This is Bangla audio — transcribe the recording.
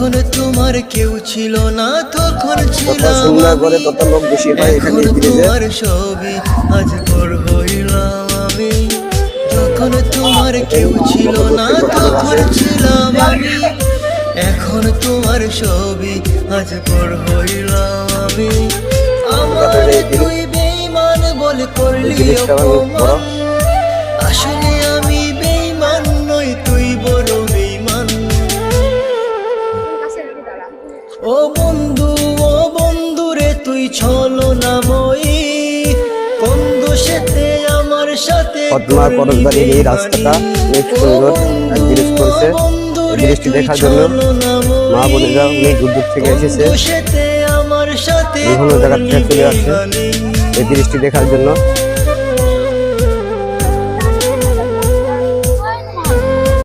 যখন তোমার কেউ ছিল না তখন ছিলাম করে তত লোক বেশি হয় এখানে তোমার ছবি আজ পর হইলাম আমি। যখন তোমার কেউ ছিল না তখন ছিলাম আমি, এখন তোমার ছবি আজ পর হইলাম আমি। আমারে তুই বেঈমান বলে করলি অপমান, আসলে আমি বেঈমান নই, তুই বড় বেঈমান। ও বন্ধু রে তুই ছলনাময়ী, কোন দোষেতে আমার সাথে পদ্মা করজবাড়ির এই রাস্তাটা অনেক সুন্দর ব্রিজ করেছে। এই ব্রিজটি দেখার জন্য মা বোনেরা অনেক দূর দূর থেকে এসেছে, বিভিন্ন জায়গা থেকে চলে আসছে এই ব্রিজটি দেখার জন্য।